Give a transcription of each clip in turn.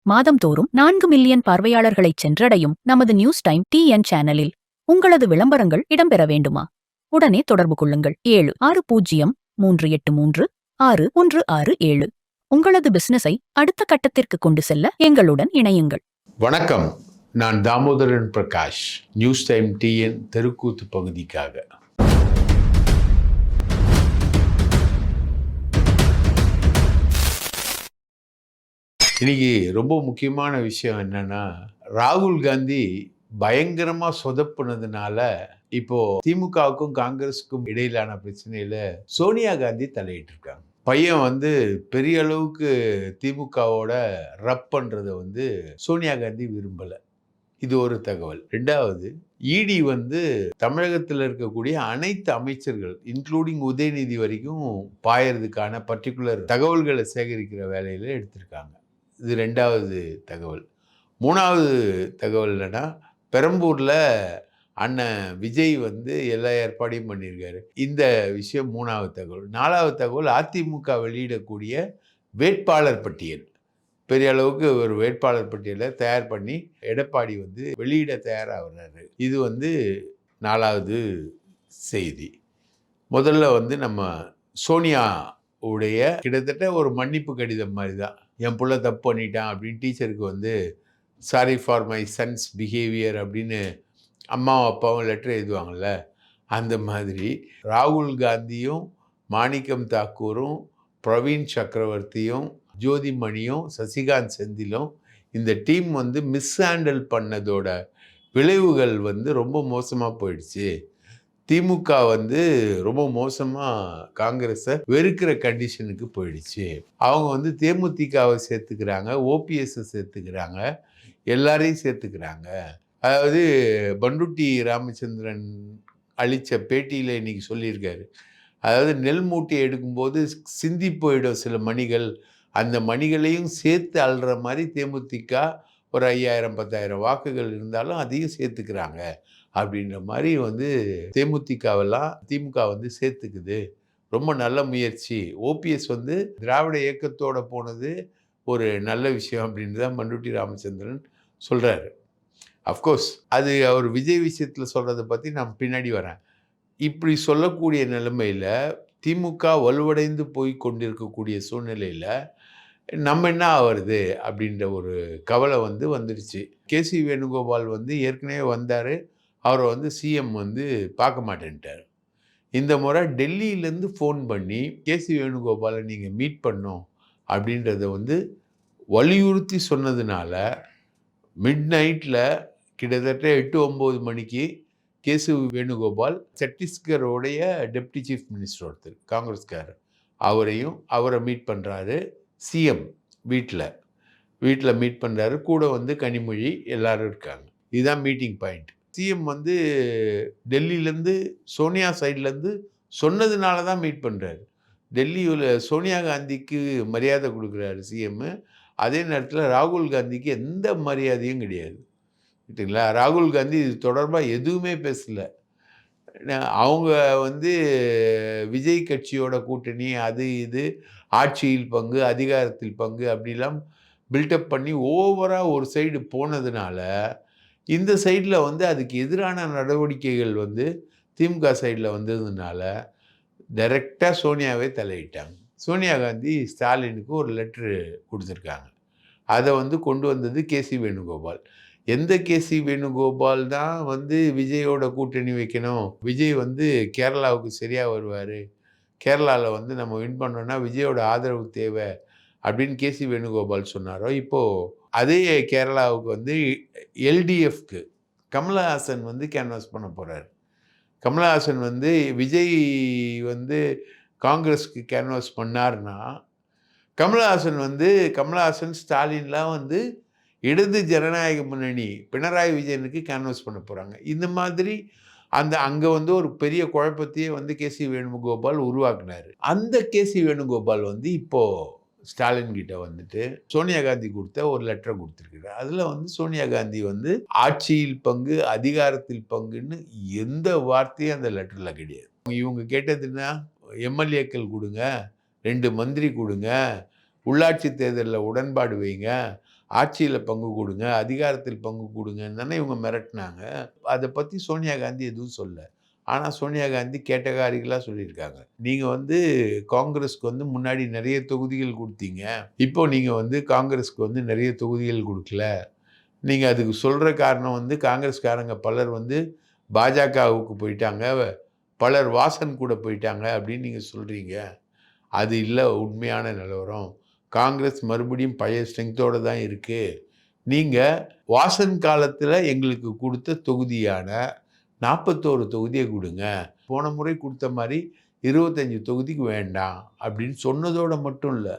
மாதம்தோறும் 4 million பார்வையாளர்களைச் சென்றடையும் நமது news time TN சேனலில் உங்களது விளம்பரங்கள் இடம்பெற வேண்டுமா? உடனே தொடர்பு கொள்ளுங்கள். 7603836167. உங்களது பிசினஸை அடுத்த கட்டத்திற்கு கொண்டு செல்ல எங்களுடன் இணையுங்கள். வணக்கம், நான் Damodaran Prakash, news time TN தெருக்கூத்து பகுதிக்காக. இன்னைக்கு ரொம்ப முக்கியமான விஷயம் என்னன்னா, ராகுல் காந்தி பயங்கரமா சொதப்புனதுனால இப்போ திமுகவுக்கும் காங்கிரஸுக்கும் இடையிலான பிரச்சனையில சோனியா காந்தி தலையிட்டு இருக்காங்க. பையன் பெரிய அளவுக்கு திமுகவோட ரப் பண்றத சோனியா காந்தி விரும்பல. இது ஒரு தகவல். ரெண்டாவது, இடி தமிழகத்தில் இருக்கக்கூடிய அனைத்து அமைச்சர்கள் இன்க்ளூடிங் உதயநிதி வரைக்கும் பாயறதுக்கான பர்டிகுலர் தகவல்களை சேகரிக்கிற வேலையில எடுத்திருக்காங்க. இது ரெண்டாவது தகவல். மூணாவது தகவல் என்னன்னா, பெரம்பூர்ல அண்ணன் விஜய் எல்லா ஏற்பாடையும் பண்ணியிருக்காரு. இந்த விஷயம் மூணாவது தகவல். நாலாவது தகவல், அதிமுக வெளியிடக்கூடிய வேட்பாளர் பட்டியல், பெரிய அளவுக்கு ஒரு வேட்பாளர் பட்டியலை தயார் பண்ணி எடப்பாடி வெளியிட தயாராகிறாரு. இது நாலாவது செய்தி. முதல்ல நம்ம சோனியா உடைய கிட்டத்தட்ட ஒரு மன்னிப்பு கடிதம் மாதிரி தான். என் புள்ள தப்பு பண்ணிட்டான் அப்படின்னு டீச்சருக்கு sorry for my sons behaviour அப்படின்னு அம்மாவும் அப்பாவும் லெட்டர் எழுதுவாங்கள்ல, அந்த மாதிரி ராகுல் காந்தியும் மாணிக்கம் தாக்கூரும் பிரவீன் சக்கரவர்த்தியும் ஜோதிமணியும் சசிகாந்த் செந்திலும் இந்த டீம் மிஸ்ஹேண்டில் பண்ணதோட விளைவுகள் ரொம்ப மோசமாக போயிடுச்சு. திமுக ரொம்ப மோசமாக காங்கிரஸை வெறுக்கிற கண்டிஷனுக்கு போயிடுச்சு. அவங்க தேமுதிகவை சேர்த்துக்கிறாங்க, ஓபிஎஸ்ஸை சேர்த்துக்கிறாங்க, எல்லாரையும் சேர்த்துக்கிறாங்க. அதாவது பண்டுட்டி ராமச்சந்திரன் அளித்த பேட்டியில் இன்னைக்கு சொல்லியிருக்காரு. அதாவது நெல் மூட்டையை எடுக்கும்போது சிந்தி போயிடும் சில மணிகள், அந்த மணிகளையும் சேர்த்து அள்ளுற மாதிரி தேமுதிக ஒரு 5000 10,000 வாக்குகள் இருந்தாலும் அதையும் சேர்த்துக்கிறாங்க அப்படின்ற மாதிரி தேமுதிகவெல்லாம் திமுக சேர்த்துக்குது. ரொம்ப நல்ல முயற்சி. ஓபிஎஸ் திராவிட இயக்கத்தோட போனது ஒரு நல்ல விஷயம் அப்படின்னு தான் பண்டுட்டி ராமச்சந்திரன் சொல்கிறாரு. அஃப்கோர்ஸ் அது அவர் விஜய் விஷயத்தில் சொல்கிறத பற்றி நான் பின்னாடி வரேன். இப்படி சொல்லக்கூடிய நிலைமையில் திமுக வலுவடைந்து போய் கொண்டிருக்கக்கூடிய சூழ்நிலையில் நம்ம என்ன ஆகிறது அப்படின்ற ஒரு கவலை வந்துடுச்சு. கேசி வேணுகோபால் ஏற்கனவே வந்தார். அவரை சிஎம் பார்க்க மாட்டேன்ட்டார். இந்த முறை டெல்லியிலேருந்து ஃபோன் பண்ணி கேசி வேணுகோபாலை நீங்கள் மீட் பண்ணோம் அப்படின்றத வலியுறுத்தி சொன்னதுனால மிட் நைட்டில் கிட்டத்தட்ட 8-9 மணிக்கு கேசி வேணுகோபால் சத்தீஸ்கரோடைய டெப்டி சீஃப் மினிஸ்டர் ஒருத்தர் காங்கிரஸ்காரர், அவரை மீட் பண்ணுறாரு. சிஎம் வீட்டில் மீட் பண்ணுறாரு. கூட கனிமொழி எல்லாரும் இருக்காங்க. இதுதான் மீட்டிங் பாயிண்ட். சிஎம் டெல்லியிலேருந்து சோனியா சைட்லேருந்து சொன்னதுனால தான் மீட் பண்ணுறாரு. டெல்லியில் சோனியா காந்திக்கு மரியாதை கொடுக்குறாரு சிஎம். அதே நேரத்தில் ராகுல் காந்திக்கு எந்த மரியாதையும் கிடையாது. சரிங்களா? ராகுல் காந்தி இது தொடர்பாக எதுவுமே பேசலை. அவங்க விஜய் கட்சியோட கூட்டணி, அது இது, ஆட்சியில் பங்கு, அதிகாரத்தில் பங்கு அப்படிலாம் பில்டப் பண்ணி ஓவராக ஒரு சைடு போனதுனால இந்த சைடில் அதுக்கு எதிரான நடவடிக்கைகள் திமுக சைடில் வந்ததுனால டைரெக்டாக சோனியாவே தலையிட்டாங்க. சோனியா காந்தி ஸ்டாலினுக்கு ஒரு லெட்ரு கொடுத்துருக்காங்க. அதை கொண்டு வந்தது கேசி வேணுகோபால். எந்த கேசி வேணுகோபால் தான் விஜயோட கூட்டணி வைக்கணும், விஜய் கேரளாவுக்கு சரியாக வருவார், கேரளாவில் நம்ம வின் பண்ணோன்னா விஜயோட ஆதரவு தேவை அப்படின்னு கேசி வேணுகோபால் சொன்னாரோ, இப்போது அதே கேரளாவுக்கு எல்டிஎஃப்க்கு கமலஹாசன் கேன்வாஸ் பண்ண போகிறார். கமலஹாசன் விஜய் காங்கிரஸுக்கு கேன்வாஸ் பண்ணார்னா, கமலஹாசன் ஸ்டாலின்லாம் இடது ஜனநாயக முன்னணி பினராயி விஜயனுக்கு கேன்வாஸ் பண்ண போகிறாங்க. இந்த மாதிரி அங்கே ஒரு பெரிய குழப்பத்தையே கேசி வேணுகோபால் உருவாக்குனார். அந்த கேசி வேணுகோபால் இப்போது ஸ்டாலின் கிட்ட சோனியா காந்தி கொடுத்த ஒரு லெட்டரை கொடுத்துருக்குறாரு. அதில் சோனியா காந்தி ஆட்சியில் பங்கு, அதிகாரத்தில் பங்குன்னு எந்த வார்த்தையும் அந்த லெட்டரில் கிடையாது. இவங்க கேட்டதுன்னா எம்எல்ஏக்கள் கொடுங்க, 2 மந்திரி கொடுங்க, உள்ளாட்சி தேர்தலில் உடன்பாடு வைங்க, ஆட்சியில் பங்கு கொடுங்க, அதிகாரத்தில் பங்கு கொடுங்கன்னு தானே இவங்க மிரட்டினாங்க. அதை பற்றி சோனியா காந்தி எதுவும் சொல்லல. ஆனால் சோனியா காந்தி கேட்டகாரிகளாக சொல்லியிருக்காங்க. நீங்கள் காங்கிரஸ்க்கு முன்னாடி நிறைய தொகுதிகள் கொடுத்தீங்க, இப்போ நீங்கள் காங்கிரஸ்க்கு நிறைய தொகுதிகள் கொடுக்கல. நீங்கள் அதுக்கு சொல்கிற காரணம் காங்கிரஸ்காரங்க பலர் பாஜகவுக்கு போயிட்டாங்க, பலர் வாசன் கூட போயிட்டாங்க அப்படின்னு நீங்கள் சொல்கிறீங்க. அது இல்லை உண்மையான நிலவரம். காங்கிரஸ் மறுபடியும் பழைய ஸ்ட்ரென்த்தோடு தான் இருக்குது. நீங்கள் வாசன் காலத்தில் எங்களுக்கு கொடுத்த தொகுதியான 41 தொகுதியை கொடுங்க, போன முறை கொடுத்த மாதிரி 25 தொகுதிக்கு வேண்டாம் அப்படின்னு சொன்னதோடு மட்டும் இல்லை,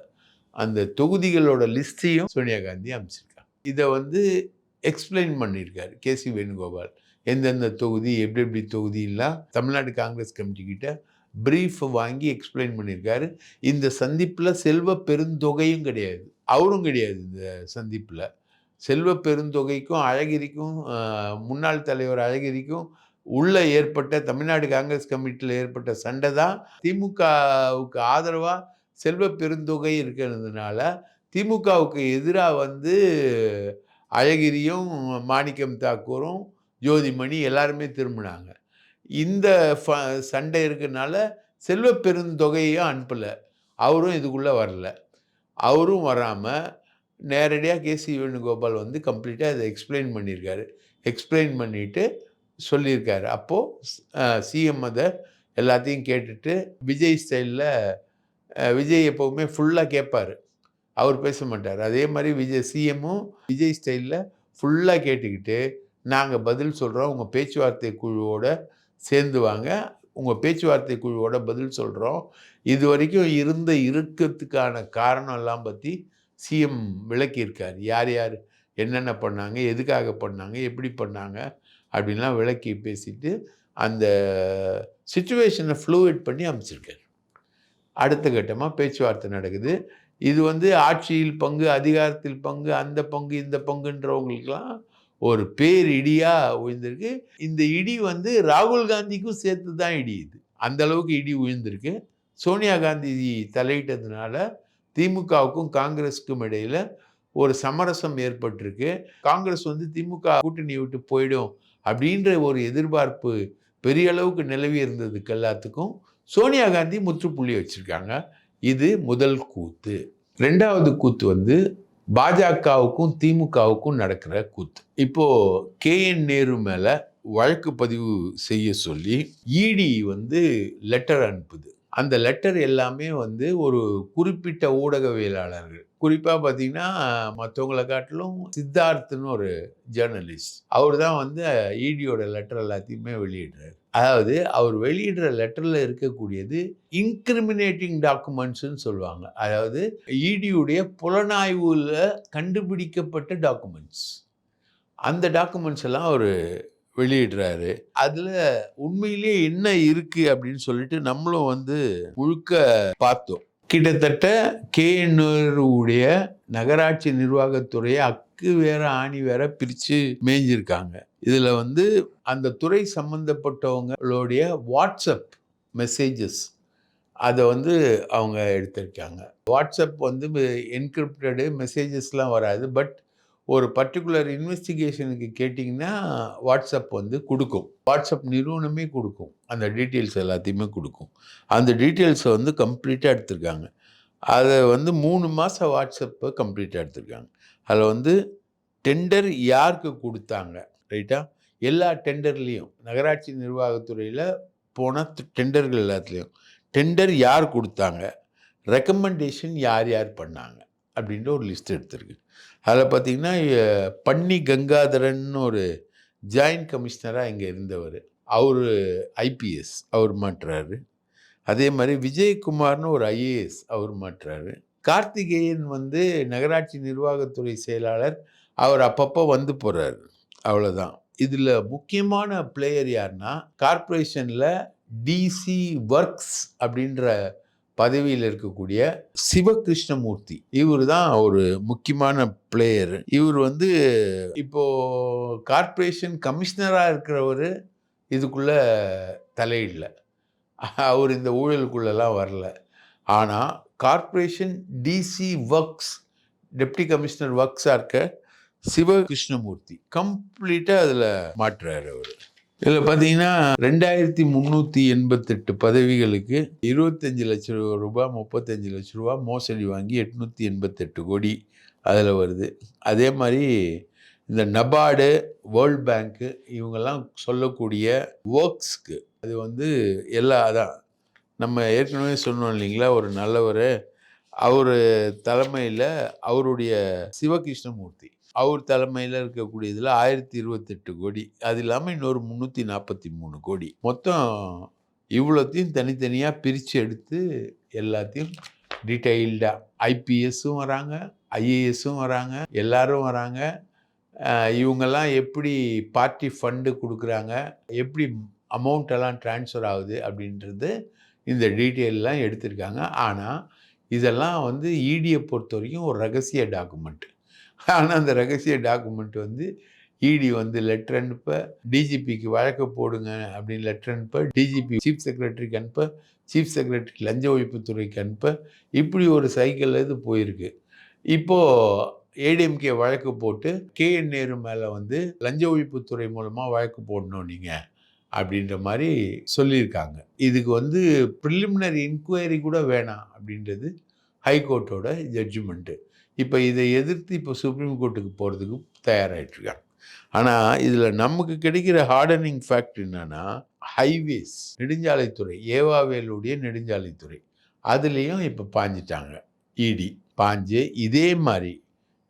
அந்த தொகுதிகளோட லிஸ்ட்டையும் சோனியா காந்தி அமைச்சிருக்காங்க. இதை எக்ஸ்பிளைன் பண்ணியிருக்காரு கேசி வேணுகோபால். எந்தெந்த தொகுதி எப்படி எப்படி தொகுதியெல்லாம் தமிழ்நாடு காங்கிரஸ் கமிட்டிக்கிட்ட பிரீஃப் வாங்கி எக்ஸ்பிளைன் பண்ணியிருக்காரு. இந்த சந்திப்பில் செல்வ பெருந்தொகையும் கிடையாது, அவரும் கிடையாது. இந்த சந்திப்பில் செல்வ பெருந்தொகைக்கும் அழகிரிக்கும் முன்னாள் தலைவர் அழகிரிக்கும் ஏற்பட்ட தமிழ்நாடு காங்கிரஸ் கமிட்டியில் ஏற்பட்ட சண்டை தான் திமுகவுக்கு ஆதரவாக செல்வ பெருந்தொகை இருக்கிறதுனால திமுகவுக்கு எதிராக அழகிரியும் மாணிக்கம் தாக்கூரும் ஜோதிமணி எல்லாருமே திரும்பினாங்க. இந்த சண்டை இருக்கிறதுனால செல்வ பெருந்தொகையும் அனுப்பலை, அவரும் இதுக்குள்ளே வரல. அவரும் வராமல் நேரடியாக கேசி வேணுகோபால் கம்ப்ளீட்டாக இதை எக்ஸ்பிளைன் பண்ணியிருக்காரு. எக்ஸ்பிளைன் பண்ணிவிட்டு சொல்லியிருக்காரு. அப்போது சிஎம் அதை எல்லாத்தையும் கேட்டுட்டு விஜய் ஸ்டைலில், விஜய் எப்போவுமே ஃபுல்லாக கேட்பார், அவர் பேச மாட்டார். அதே மாதிரி சிஎம்மும் விஜய் ஸ்டைலில் ஃபுல்லாக கேட்டுக்கிட்டு நாங்கள் பதில் சொல்கிறோம், உங்கள் பேச்சுவார்த்தை குழுவோட சேர்ந்து வாங்க, உங்கள் பேச்சுவார்த்தை குழுவோட பதில் சொல்கிறோம், இது வரைக்கும் இருந்த இறுக்கத்துக்கான காரணம் எல்லாம் பற்றி சிஎம் விளக்கியிருக்கார். யார் யார் என்னென்ன பண்ணாங்க, எதுக்காக பண்ணாங்க, எப்படி பண்ணாங்க அப்படின்லாம் விளக்கி பேசிட்டு அந்த சிச்சுவேஷனை ஃப்ளூயிட் பண்ணி அமைச்சிருக்கார். அடுத்த கட்டமாக பேச்சுவார்த்தை நடக்குது. இது ஆட்சியில் பங்கு, அதிகாரத்தில் பங்கு, அந்த பங்கு இந்த பங்குன்றவங்களுக்கெல்லாம் ஒரு பேரிடியாக விழுந்திருக்கு. இந்த இடி ராகுல் காந்திக்கும் சேர்த்து தான் இடி. இது அந்த அளவுக்கு இடி விழுந்திருக்கு. சோனியா காந்தி தலையிட்டதுனால திமுகவுக்கும் காங்கிரஸுக்கும் இடையில் ஒரு சமரசம் ஏற்பட்டிருக்கு. காங்கிரஸ் திமுக கூட்டணி விட்டு போயிடும் அப்படின்ற ஒரு எதிர்பார்ப்பு பெரிய அளவுக்கு நிலவி இருந்ததுக்கு எல்லாத்துக்கும் சோனியா காந்தி முற்றுப்புள்ளி வச்சுருக்காங்க. இது முதல் கூத்து. ரெண்டாவது கூத்து பாஜகவுக்கும் திமுகவுக்கும் நடக்கிற கூத்து. இப்போ KN நேரு மேல வழக்கு பதிவு செய்ய சொல்லி இடி லெட்டர் அனுப்புது. அந்த லெட்டர் எல்லாமே ஒரு குறிப்பிட்ட ஊடகவியலாளர்கள், குறிப்பாக பார்த்தீங்கன்னா மற்றவங்களை காட்டிலும் சித்தார்த்னு ஒரு ஜேர்னலிஸ்ட், அவர் தான் இடியோட லெட்டர் எல்லாத்தையுமே வெளியிடுறாரு. அதாவது அவர் வெளியிடுற லெட்டரில் இருக்கக்கூடியது இன்கிரிமினேட்டிங் டாக்குமெண்ட்ஸ்ன்னு சொல்லுவாங்க. அதாவது இடியுடைய புலனாய்வில் கண்டுபிடிக்கப்பட்ட டாக்குமெண்ட்ஸ். அந்த டாக்குமெண்ட்ஸ் எல்லாம் அவர் வெளியிடுறாரு. அதில் உண்மையிலேயே என்ன இருக்குது அப்படின்னு சொல்லிட்டு நம்மளும் முழுக்க பார்த்தோம். கிட்டத்தட்ட KN நேருவுடைய நகராட்சி நிர்வாகத்துறையை அக்கு வேற ஆணி வேற பிரித்து மேய்ஞ்சிருக்காங்க. இதில் அந்த துறை சம்மந்தப்பட்டவங்களுடைய வாட்ஸ்அப் மெசேஜஸ் அதை அவங்க எடுத்திருக்காங்க. வாட்ஸ்அப் என்கிரிப்டடு மெசேஜஸ்லாம் வராது. பட் ஒரு பர்டிகுலர் இன்வெஸ்டிகேஷனுக்கு கேட்டிங்கன்னா வாட்ஸ்அப் கொடுக்கும். வாட்ஸ்அப் நிறுவனமே கொடுக்கும், அந்த டீட்டெயில்ஸ் எல்லாத்தையுமே கொடுக்கும். அந்த டீட்டெயில்ஸை கம்ப்ளீட்டாக எடுத்திருக்காங்க. அதை 3 மாதம் வாட்ஸ்அப்பை கம்ப்ளீட்டாக எடுத்திருக்காங்க. அதில் டெண்டர் யாருக்கு கொடுத்தாங்க, ரைட்டா, எல்லா டெண்டர்லேயும் நகராட்சி நிர்வாகத்துறையில் போன டெண்டர்கள் எல்லாத்துலேயும் டெண்டர் யார் கொடுத்தாங்க, ரெக்கமெண்டேஷன் யார் யார் பண்ணாங்க அப்படின்ற ஒரு லிஸ்ட் எடுத்திருக்கு. அதில் பார்த்திங்கன்னா பன்னி கங்காதரன் ஒரு ஜாயின்ட் கமிஷனராக இங்கே இருந்தவர், அவர் IPS அவர் மாட்டுறாரு. அதே மாதிரி விஜயகுமார்னு ஒரு IAS அவர் மாட்டுறாரு. கார்த்திகேயன் நகராட்சி நிர்வாகத்துறை செயலாளர், அவர் அப்பப்போ போகிறாரு, அவ்வளோதான். இதில் முக்கியமான பிளேயர் யாருன்னா கார்ப்பரேஷனில் DC ஒர்க்ஸ் அப்படின்ற பதவியில் இருக்கக்கூடிய சிவகிருஷ்ணமூர்த்தி. இவர் தான் ஒரு முக்கியமான பிளேயர். இவர் இப்போ கார்ப்பரேஷன் கமிஷனராக இருக்கிறவர் இதுக்குள்ளே தலையிடல, அவர் இந்த ஊழலுக்குள்ளெல்லாம் வரல. ஆனால் corporation DC works deputy commissioner ஒர்க்ஸாக இருக்க சிவகிருஷ்ணமூர்த்தி கம்ப்ளீட்டாக அதில் மாற்றுறாரு அவர். இதில் பார்த்தீங்கன்னா 2388 பதவிகளுக்கு 25 லட்சம் ரூபாய் 35 லட்சம் ரூபா மோசடி வாங்கி 888 கோடி அதில் வருது. அதே மாதிரி இந்த நபார்டு, வேர்ல்ட் பேங்க்கு இவங்கெல்லாம் சொல்லக்கூடிய ஒர்க்ஸ்க்கு அது வந்து அதான் நம்ம ஏற்கனவே சொன்னோம் இல்லைங்களா, ஒரு நல்லவர் அவர் தலைமையில் அவருடைய சிவகிருஷ்ணமூர்த்தி அவர் தலைமையில் இருக்கக்கூடியதில் 1028 கோடி, அது இல்லாமல் இன்னொரு 343 கோடி, மொத்தம் இவ்வளோத்தையும் தனித்தனியாக பிரித்து எடுத்து எல்லாத்தையும் டீட்டெயில்டாக ஐபிஎஸும் வராங்க, ஐஏஎஸும் வராங்க, எல்லாரும் வராங்க. இவங்கெல்லாம் எப்படி பார்ட்டி ஃபண்டு கொடுக்குறாங்க, எப்படி அமௌண்ட் எல்லாம் ட்ரான்ஸ்ஃபர் ஆகுது அப்படின்றது இந்த டீட்டெயிலெலாம் எடுத்திருக்காங்க. ஆனால் இதெல்லாம் வந்து இடியை பொறுத்த வரைக்கும் ஒரு ரகசிய டாக்குமெண்ட். ஆனால் அந்த ரகசிய டாக்குமெண்ட் வந்து இடி வந்து லெட்டர் அனுப்ப, டிஜிபிக்கு வழக்கு போடுங்க அப்படின்னு லெட்டர் அனுப்ப, டிஜிபி சீஃப் செக்ரட்டரிக்கு அனுப்ப, சீஃப் செக்ரட்டரி லஞ்ச ஒழிப்புத்துறைக்கு அனுப்ப, இப்படி ஒரு சைக்கிளில் இது போயிருக்கு. இப்போது ஏடிஎம்கே வழக்கு போட்டு கேஎன் நேரு மேலே வந்து லஞ்ச ஒழிப்புத்துறை மூலமாக வழக்கு போடணும் நீங்கள் அப்படின்ற மாதிரி சொல்லியிருக்காங்க. இதுக்கு வந்து ப்ரிலிமினரி இன்கொயரி கூட வேணாம் அப்படின்றது ஹைகோர்ட்டோட ஜட்ஜ்மெண்ட்டு. இப்போ இதை எதிர்த்து இப்போ சுப்ரீம் கோர்ட்டுக்கு போகிறதுக்கு தயாராகிட்டுருக்காங்க. ஆனால் இதில் நமக்கு கிடைக்கிற ஹார்டனிங் ஃபேக்ட் என்னன்னா, ஹைவேஸ் நெடுஞ்சாலைத்துறை, ஏவாவேலுடைய நெடுஞ்சாலைத்துறை அதுலேயும் இப்போ பாஞ்சிட்டாங்க. இடி பாஞ்சு இதே மாதிரி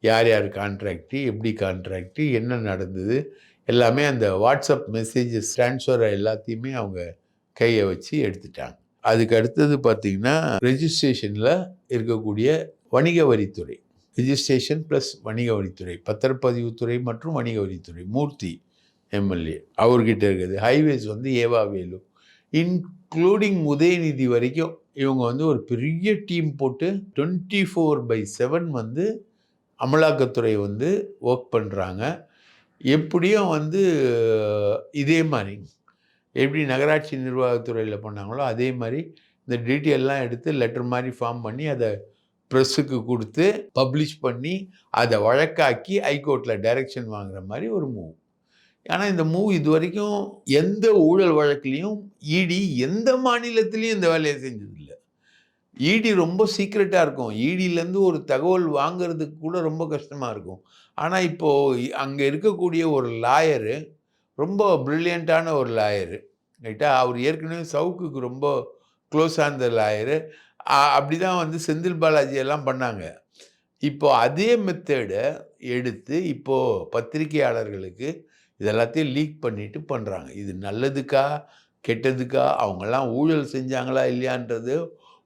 யார் யார் கான்ட்ராக்டு, எப்படி கான்ட்ராக்டு, என்ன நடந்தது எல்லாமே அந்த வாட்ஸ்அப் மெசேஜஸ் ட்ரான்ஸ்ஃபர் எல்லாத்தையுமே அவங்க கையை வச்சு எடுத்துட்டாங்க. அதுக்கு அடுத்தது பார்த்திங்கன்னா ரெஜிஸ்ட்ரேஷனில் இருக்கக்கூடிய வணிக வரித்துறை, ரெஜிஸ்ட்ரேஷன் ப்ளஸ் வணிக வரித்துறை, பத்திரப்பதிவுத்துறை மற்றும் வணிக வரித்துறை மூர்த்தி எம்எல்ஏ அவர்கிட்ட இருக்குது. ஹைவேஸ் வந்து ஏவாவேலு, இன்க்ளூடிங் உதயநிதி வரைக்கும் இவங்க வந்து ஒரு பெரிய டீம் போட்டு 24/7 வந்து அமலாக்கத்துறை வந்து ஒர்க் பண்ணுறாங்க. எப்படியும் வந்து இதே மாதிரி எப்படி நகராட்சி நிர்வாகத்துறையில் பண்ணாங்களோ அதே மாதிரி இந்த டீட்டெயிலெலாம் எடுத்து லெட்டர் மாதிரி ஃபார்ம் பண்ணி அதை ப்ரெஸ்ஸுக்கு கொடுத்து பப்ளிஷ் பண்ணி அதை வழக்காக்கி ஹைகோர்ட்டில் டைரக்ஷன் வாங்குற மாதிரி ஒரு மூவ். ஆனால் இந்த மூவ் இது வரைக்கும் எந்த ஊழல் வழக்குலேயும் இடி எந்த மாநிலத்திலையும் இந்த வேலையை செஞ்சதில்லை. இடி ரொம்ப சீக்ரெட்டாக இருக்கும். இடியிலேருந்து ஒரு தகவல் வாங்கிறதுக்கு கூட ரொம்ப கஷ்டமாக இருக்கும். ஆனால் இப்போது அங்கே இருக்கக்கூடிய ஒரு லாயரு, ரொம்ப ப்ரில்லியண்ட்டான ஒரு லாயரு, ரைட்டா, அவர் ஏற்கனவே சவுக்குக்கு ரொம்ப க்ளோஸாக இருந்த லாயரு. அப்படி தான் வந்து செந்தில் பாலாஜி எல்லாம் பண்ணாங்க. இப்போது அதே மெத்தடை எடுத்து இப்போது பத்திரிகையாளர்களுக்கு இதெல்லாத்தையும் லீக் பண்ணிட்டு பண்ணுறாங்க. இது நல்லதுக்கா கெட்டதுக்கா, அவங்கெல்லாம் ஊழல் செஞ்சாங்களா இல்லையான்றது,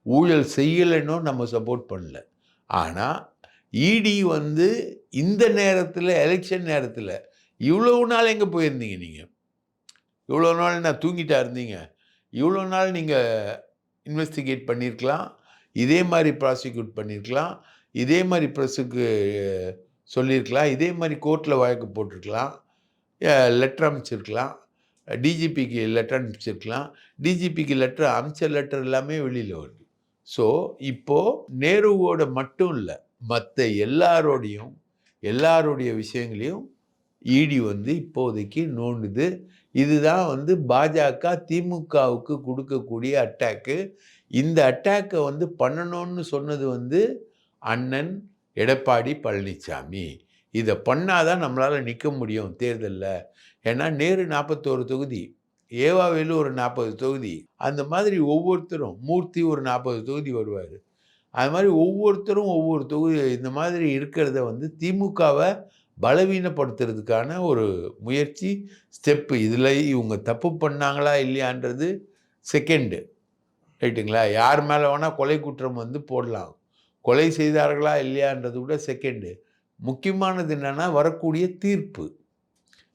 ஊழல் செய்யலைன்னும் நம்ம சப்போர்ட் பண்ணல. ஆனால் இடி வந்து இந்த நேரத்தில், எலெக்ஷன் நேரத்தில் இவ்வளோ நாள் எங்கே போயிருந்தீங்க நீங்கள்? இவ்வளோ நாள் நான் தூங்கிட்டா இருந்தீங்க? இவ்வளோ நாள் நீங்கள் இன்வெஸ்டிகேட் பண்ணியிருக்கலாம், இதே மாதிரி ப்ராசிக்யூட் பண்ணியிருக்கலாம், இதே மாதிரி ப்ரெஸ்ஸுக்கு சொல்லியிருக்கலாம், இதே மாதிரி கோர்ட்டில் வழக்கு போட்டிருக்கலாம், லெட்டர் அனுப்பிச்சிருக்கலாம், டிஜிபிக்கு லெட்டர் அனுப்பிச்சிருக்கலாம். டிஜிபிக்கு லெட்டர் அனுப்பிச்ச லெட்டர் எல்லாமே வெளியில் வருது. ஸோ இப்போது நேருவோட மட்டும் இல்லை, மற்ற எல்லாருடைய விஷயங்களையும் இடி வந்து இப்போதைக்கு நோண்டுது. இதுதான் வந்து பாஜக திமுகவுக்கு கொடுக்கக்கூடிய அட்டாக்கு. இந்த அட்டாக்கை வந்து பண்ணணும்னு சொன்னது வந்து அண்ணன் எடப்பாடி பழனிசாமி. இதை பண்ணாதான் நம்மளால் நிற்க முடியும் தேர்தலில். ஏன்னா நேரு 41 தொகுதி, ஏவாவேலு ஒரு 40 தொகுதி, அந்த மாதிரி ஒவ்வொருத்தரும், மூர்த்தி ஒரு 40 தொகுதி வருவார். அது மாதிரி ஒவ்வொருத்தரும் ஒவ்வொரு தொகுதி இந்த மாதிரி இருக்கிறத வந்து திமுகவை பலவீனப்படுத்துறதுக்கான ஒரு முயற்சி, ஸ்டெப்பு. இதில் இவங்க தப்பு பண்ணாங்களா இல்லையான்றது செகண்டு, ரைட்டுங்களா? யார் மேலே வேணால் கொலை குற்றம் வந்து போடலாம். கொலை செய்தார்களா இல்லையான்றது கூட செகண்டு. முக்கியமானது என்னென்னா வரக்கூடிய தீர்ப்பு.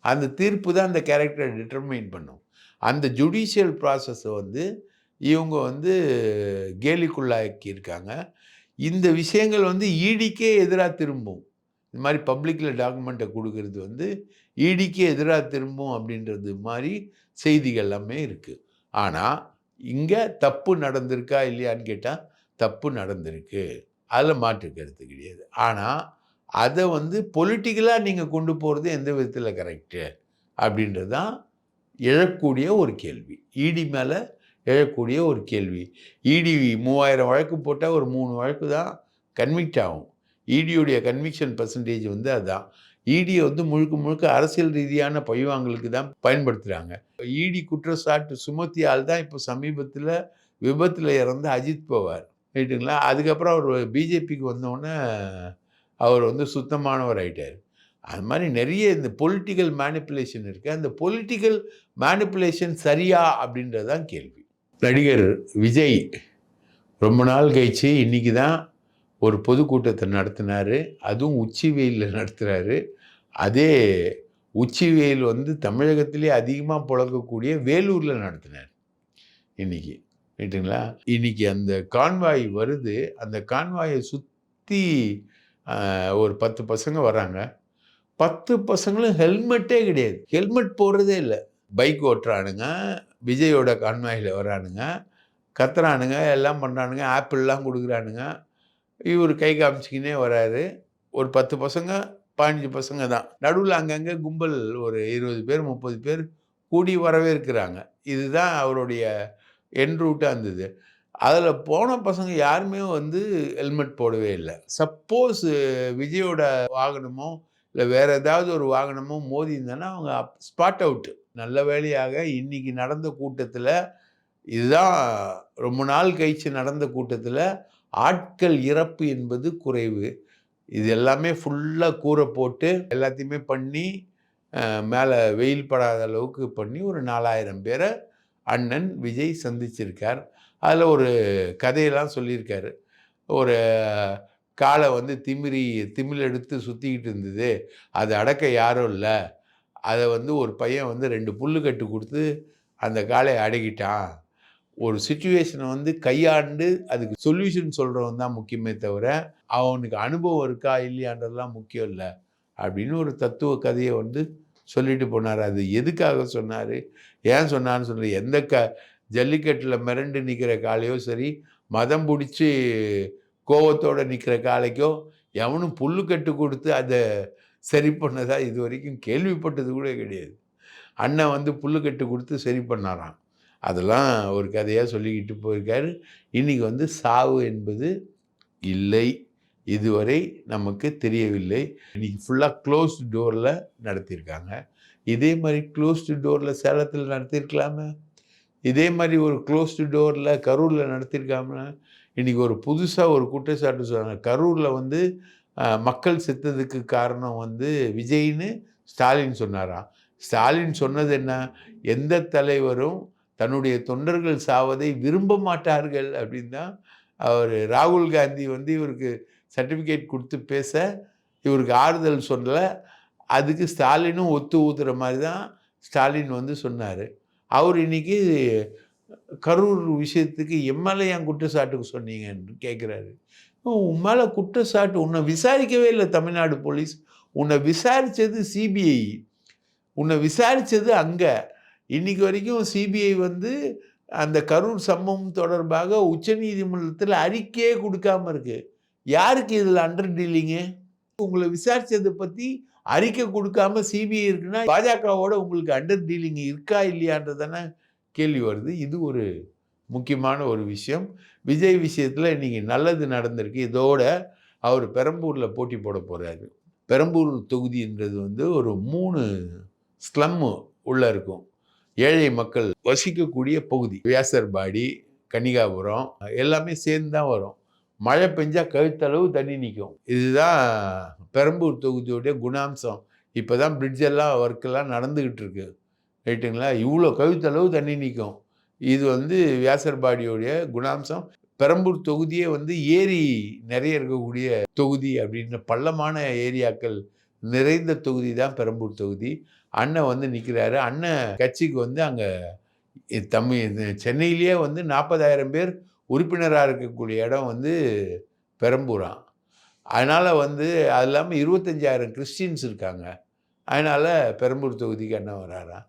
அந்த தீர்ப்பு தான் அந்த கேரக்டரை டிட்டர்மைன் பண்ணும். அந்த ஜுடிஷியல் ப்ராசஸை வந்து இவங்க வந்து கேலிக்குள்ளாக்கியிருக்காங்க. இந்த விஷயங்கள் வந்து இடிக்கே எதிராக திரும்பும். இந்த மாதிரி பப்ளிக்கில் டாக்குமெண்ட்டை கொடுக்கறது வந்து இடிக்கே எதிராக திரும்பும் அப்படின்றது மாதிரி செய்திகள் எல்லாமே இருக்குது. ஆனால் இங்கே தப்பு நடந்திருக்கா இல்லையான்னு கேட்டால் தப்பு நடந்திருக்கு. அதில் மாற்று கருத்து கிடையாது. ஆனால் அதை வந்து பொலிட்டிக்கலாக நீங்கள் கொண்டு போகிறது எந்த விதத்தில் கரெக்டு அப்படின்றது தான் எழக்கூடிய ஒரு கேள்வி. இடி மேலே எழக்கூடிய ஒரு கேள்வி. இடி 3000 வழக்கு போட்டால் ஒரு 3 வழக்கு தான் கன்விக்ட் ஆகும். இடியுடைய கன்விக்ஷன் பெர்சன்டேஜ் வந்து அதுதான். இடியை வந்து முழுக்க முழுக்க அரசியல் ரீதியான பழிவாங்கலுக்கு தான் பயன்படுத்துகிறாங்க. இடி குற்றச்சாட்டு சுமத்தியால் தான் இப்போ சமீபத்தில் விபத்தில் இறந்த அஜித் பவார், ரைட்டுங்களா? அதுக்கப்புறம் அவர் பிஜேபிக்கு வந்தோடனே அவர் வந்து சுத்தமானவர் ஆயிட்டார். அது மாதிரி நிறைய இந்த பொலிட்டிக்கல் மேனிப்புலேஷன் இருக்குது. அந்த பொலிட்டிக்கல் மேனிப்புலேஷன் சரியா அப்படின்றது தான் கேள்வி. நடிகர் விஜய் ரொம்ப நாள் கழிச்சு இன்னைக்கு தான் ஒரு பொதுக்கூட்டத்தை நடத்தினார். அதுவும் உச்சி வெயிலில் நடத்துகிறாரு. அதே உச்சி வெயில் வந்து தமிழகத்திலே அதிகமாக புழங்கக்கூடிய வேலூரில் நடத்தினார் இன்னைக்கு, ரைட்டுங்களா? இன்னைக்கு அந்த கான்வாய் வருது. அந்த கான்வாயை சுற்றி ஒரு 10 பசங்க வர்றாங்க. 10 பசங்களும் ஹெல்மெட்டே கிடையாது. ஹெல்மெட் போடுறதே இல்லை. பைக் ஓட்டுறானுங்க, விஜயோட கான்வாயில் வரானுங்க, கத்துறானுங்க, எல்லாம் பண்ணுறானுங்க, ஆப்பிள்லாம் கொடுக்குறானுங்க. இவர் கை காமிச்சிக்கினே வராரு. ஒரு 10 பசங்க 15 பசங்க தான். நடுவில் அங்கங்கே கும்பல் ஒரு 20 பேர் 30 பேர் கூடி வரவேற்கிறாங்க. இதுதான் அவருடைய என் ரூட்டாக இருந்தது. அதில் போன பசங்க யாருமே வந்து ஹெல்மெட் போடவே இல்லை. சப்போஸ் விஜயோட வாகனமோ இல்லை வேறு ஏதாவது ஒரு வாகனமோ மோதி இருந்தானா அவங்க ஸ்பாட் அவுட்டு. நல்ல வேளையாக இன்னைக்கு நடந்த கூட்டத்தில், இதுதான் ரொம்ப நாள் கழிச்சு நடந்த கூட்டத்தில் ஆட்கள் இறப்பு என்பது குறைவு. இது எல்லாமே ஃபுல்லாக கூரை போட்டு எல்லாத்தையுமே பண்ணி மேலே வெயில் படாத அளவுக்கு பண்ணி ஒரு 4000 பேரை அண்ணன் விஜய் சந்திச்சிருக்கார். அதில் ஒரு கதையெல்லாம் சொல்லியிருக்காரு. ஒரு காலை வந்து திமில் எடுத்து சுற்றிக்கிட்டு இருந்தது, அதை அடக்க யாரும் இல்லை. அதை வந்து ஒரு பையன் வந்து 2 புல்லுக்கட்டு கொடுத்து அந்த காலை அடக்கிட்டான். ஒரு சிச்சுவேஷனை வந்து கையாண்டு அதுக்கு சொல்யூஷன் சொல்கிறவன் தான் முக்கியமே தவிர அவனுக்கு அனுபவம் இருக்கா இல்லையான்றதுலாம் முக்கியம் இல்லை அப்படின்னு ஒரு தத்துவ கதையை வந்து சொல்லிட்டு போனார். அது எதுக்காக சொன்னார், ஏன் சொன்னான்னு சொல்லி, எந்த ஜல்லிக்கட்டில் மிரண்டு நிற்கிற காளையோ சரி, மதம் பிடிச்சி கோவத்தோடு நிற்கிற காளைக்கோ எவனும் புல்லுக்கட்டு கொடுத்து அதை சரி பண்ணதா இது வரைக்கும் கேள்விப்பட்டது கூட கிடையாது. அண்ணன் வந்து புல்லுக்கட்டு கொடுத்து சரி பண்ணாராம். அதெல்லாம் ஒரு கதையாக சொல்லிக்கிட்டு போயிருக்காரு. இன்றைக்கி வந்து சாவு என்பது இல்லை, இதுவரை நமக்கு தெரியவில்லை. இன்றைக்கி ஃபுல்லாக க்ளோஸ்டு டோரில் நடத்தியிருக்காங்க. இதே மாதிரி க்ளோஸ்டு டோரில் சேலத்தில் நடத்தியிருக்கலாமே, இதே மாதிரி ஒரு க்ளோஸ்டு டோரில் கரூரில் நடத்தியிருக்காம. இன்றைக்கி ஒரு புதுசாக ஒரு குற்றச்சாட்டு சொல்கிறாங்க. கரூரில் வந்து மக்கள் செத்ததுக்கு காரணம் வந்து விஜய்னு ஸ்டாலின் சொன்னாராம். ஸ்டாலின் சொன்னது என்ன, எந்த தலைவரும் தன்னுடைய தொண்டர்கள் சாவதை விரும்ப மாட்டார்கள் அப்படின்னு தான். அவர் ராகுல் காந்தி வந்து இவருக்கு சர்டிஃபிகேட் கொடுத்து பேச இவருக்கு ஆறுதல் சொல்லலை. அதுக்கு ஸ்டாலினும் ஒத்து ஊத்துற மாதிரி தான் ஸ்டாலின் வந்து சொன்னார். அவர் இன்னைக்கு கரூர் விஷயத்துக்கு எம்எல்ஏ ஏன் குற்றச்சாட்டுக்கு சொன்னீங்கன்னு கேட்குறாரு. உன் மேலே குற்றச்சாட்டு, உன்னை விசாரிக்கவே இல்லை தமிழ்நாடு போலீஸ், உன்னை விசாரித்தது சிபிஐ, உன்னை விசாரித்தது அங்கே. இன்னைக்கு வரைக்கும் சிபிஐ வந்து அந்த கரூர் சம்பவம் தொடர்பாக உச்சநீதிமன்றத்தில் அறிக்கையே கொடுக்காம இருக்கு. யாருக்கு இதில் அண்டர் டீலிங்கு? உங்களை விசாரித்ததை பற்றி அறிக்கை கொடுக்காம சிபிஐ இருக்குன்னா பாஜகவோட உங்களுக்கு அண்டர் டீலிங் இருக்கா இல்லையான்றதானே கேள்வி வருது. இது ஒரு முக்கியமான ஒரு விஷயம். விஜய் விஷயத்தில் இன்றைக்கி நல்லது நடந்திருக்கு. இதோட அவர் பெரம்பூரில் போட்டி போட போகிறாரு. பெரம்பூர் தொகுதின்றது வந்து ஒரு 3 ஸ்லம்மு உள்ளே இருக்கும். ஏழை மக்கள் வசிக்கக்கூடிய பகுதி. வியாசர்பாடி, கன்னிகாபுரம் எல்லாமே சேர்ந்து தான் வரும். மழை பெஞ்சால் கழுத்தளவு தண்ணி நிற்கும். இதுதான் பெரம்பூர் தொகுதியோடைய குணாம்சம். இப்போ தான் பிரிட்ஜெல்லாம் ஒர்க்கெல்லாம் நடந்துக்கிட்டு இருக்கு, ரைட்டுங்களா? இவ்வளோ கழுத்தளவு தண்ணி நிற்கும். இது வந்து வியாசர்பாடியோடைய குணாம்சம். பெரம்பூர் தொகுதியே வந்து ஏரி நிறைய இருக்கக்கூடிய தொகுதி அப்படின்னு, பள்ளமான ஏரியாக்கள் நிறைந்த தொகுதி தான் பெரம்பூர் தொகுதி. அண்ணன் வந்து நிற்கிறாரு. அண்ணன் கட்சிக்கு வந்து அங்கே சென்னையிலேயே வந்து 40,000 பேர் உறுப்பினராக இருக்கக்கூடிய இடம் வந்து பெரம்பூராம். அதனால் வந்து அது இல்லாமல் 25,000 கிறிஸ்டின்ஸ் இருக்காங்க. அதனால் பெரம்பூர் தொகுதிக்கு அண்ணன் வராராம்.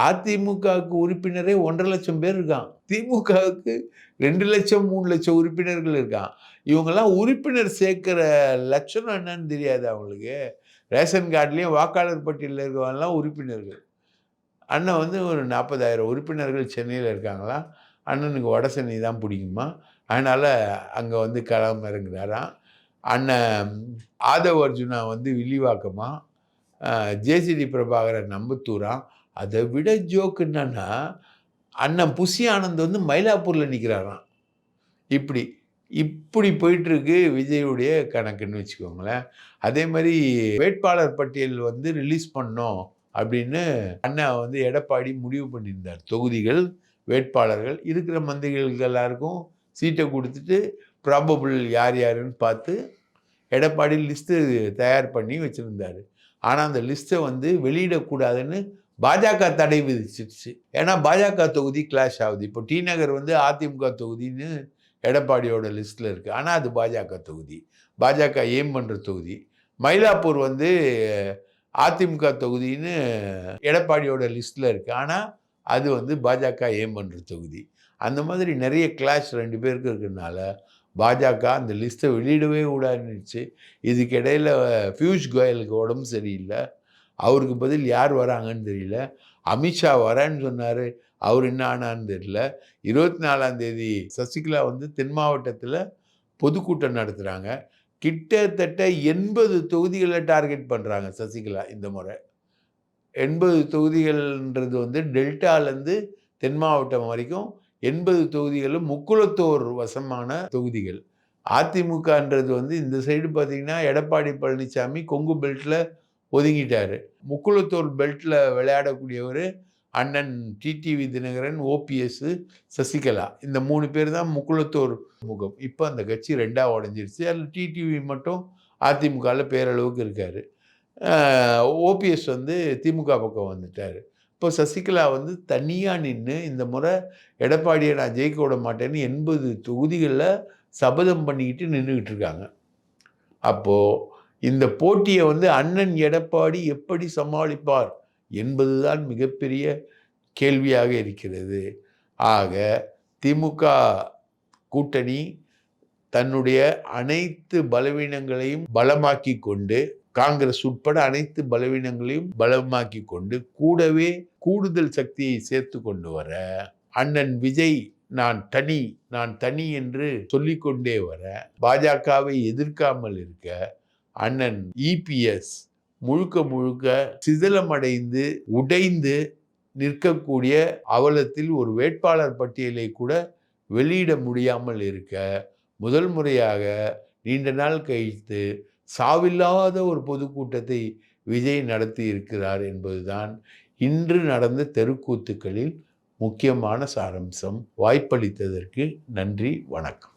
அதிமுகவுக்கு உறுப்பினரே 1,50,000 பேர் இருக்கான். திமுகவுக்கு 2,00,000 3,00,000 உறுப்பினர்கள் இருக்கான். இவங்கெல்லாம் உறுப்பினர் சேர்க்கிற லட்சணம் என்னன்னு தெரியாது அவங்களுக்கு. ரேஷன் கார்டுலயும் வாக்காளர் பட்டியலில் இருக்கவங்கலாம் உறுப்பினர்கள். அண்ணன் வந்து ஒரு 40,000 உறுப்பினர்கள் சென்னையில இருக்காங்களாம். அண்ணனுக்கு வடசென்னை தான் பிடிக்குமா. அதனால அங்க வந்து களம் இறங்குறாராம். அண்ணன் ஆதவ் அர்ஜுனா வந்து வில்லிவாக்கமா, ஜேசிடி பிரபாகரன் அம்பத்தூராம். அதை விட ஜோக் என்னன்னா, அண்ணன் புஷி ஆனந்த் வந்து மயிலாப்பூர்ல நிற்கிறாராம். இப்படி இப்படி போயிட்டுருக்கு விஜயுடைய கணக்குன்னு வச்சுக்கோங்களேன். அதே மாதிரி வேட்பாளர் பட்டியல் வந்து ரிலீஸ் பண்ணோம் அப்படின்னு அண்ணன் வந்து எடப்பாடி முடிவு பண்ணியிருந்தார். தொகுதிகள், வேட்பாளர்கள் இருக்கிற மந்திரிகளுக்கு எல்லாருக்கும் சீட்டை கொடுத்துட்டு ப்ராபபிள் யார் யாருன்னு பார்த்து எடப்பாடி லிஸ்ட்டு தயார் பண்ணி வச்சுருந்தார். ஆனால் அந்த லிஸ்ட்டை வந்து வெளியிடக்கூடாதுன்னு பாஜக தடை விதிச்சிருச்சு. ஏன்னா பாஜக தொகுதி கிளாஷ் ஆகுது. இப்போ டி நகர் வந்து அதிமுக தொகுதின்னு எடப்பாடியோட லிஸ்ட்டில் இருக்குது. ஆனால் அது பாஜக தொகுதி, பாஜக எய்ம் பண்ணுற தொகுதி. மயிலாப்பூர் வந்து அதிமுக தொகுதின்னு எடப்பாடியோட லிஸ்ட்டில் இருக்குது. ஆனால் அது வந்து பாஜக எய்ம் பண்ணுற தொகுதி. அந்த மாதிரி நிறைய கிளாஷ் 2 பேருக்கு இருக்கிறதுனால பாஜக அந்த லிஸ்ட்டை வெளியிடவே கூடாதுன்னுச்சு. இதுக்கு இடையில் பியூஷ் கோயலுக்கு உடம்பு சரியில்லை. அவருக்கு பதில் யார் வராங்கன்னு தெரியல. அமித்ஷா வரேன்னு சொன்னார். அவர் என்ன ஆனான்னு தெரியல. 24ஆம் தேதி சசிகலா வந்து தென் மாவட்டத்தில் பொதுக்கூட்டம் நடத்துகிறாங்க. கிட்டத்தட்ட 80 தொகுதிகளை டார்கெட் பண்ணுறாங்க சசிகலா இந்த முறை. 80 தொகுதிகள்ன்றது வந்து டெல்டாலேருந்து தென் மாவட்டம் வரைக்கும் 80 தொகுதிகளும் முக்குளத்தோர் வசமான தொகுதிகள். அதிமுகன்றது வந்து இந்த சைடு பார்த்தீங்கன்னா எடப்பாடி பழனிசாமி கொங்கு பெல்ட்டில் ஒதுங்கிட்டார். முக்குளத்தோர் பெல்ட்டில் விளையாடக்கூடியவர் அண்ணன் டிடிவி தினகரன், ஓபிஎஸ், சசிகலா. இந்த 3 பேர் தான் முக்குளத்தோர் முகம். இப்போ அந்த கட்சி 2ஆ உடஞ்சிருச்சு. அதில் டிடிவி மட்டும் அதிமுகவில் பேரளவுக்கு இருக்கார். ஓபிஎஸ் வந்து திமுக பக்கம் வந்துட்டார். இப்போ சசிகலா வந்து தனியாக நின்று இந்த முறை எடப்பாடியை நான் ஜெயிக்க விட மாட்டேன்னு 80 தொகுதிகளில் சபதம் பண்ணிக்கிட்டு நின்றுக்கிட்டு இருக்காங்க. அப்போது இந்த போட்டியை வந்து அண்ணன் எடப்பாடி எப்படி சமாளிப்பார் என்பதுதான் மிகப்பெரிய கேள்வியாக இருக்கிறது. ஆக திமுக கூட்டணி தன்னுடைய அனைத்து பலவீனங்களையும் பலமாக்கி கொண்டு, காங்கிரஸ் உட்பட அனைத்து பலவீனங்களையும் பலமாக்கி கொண்டு, கூடவே கூடுதல் சக்தியை சேர்த்து கொண்டு வர அண்ணன் விஜய் நான் தனி என்று சொல்லிக்கொண்டே வர, பாஜகவை எதிர்க்காமல் இருக்க அண்ணன் இபிஎஸ் முழுக்க சிதிலமடைந்து உடைந்து நிற்கக்கூடிய அவலத்தில் ஒரு வேட்பாளர் பட்டியலை கூட வெளியிட முடியாமல் இருக்க, முதல் முறையாக நீண்ட நாள் கழித்து சாவில்லாத ஒரு பொதுக்கூட்டத்தை விஜய் நடத்தி இருக்கிறார் என்பதுதான் இன்று நடந்த தெருக்கூத்துக்களில் முக்கியமான சாராம்சம். வாய்ப்பளித்ததற்கு நன்றி, வணக்கம்.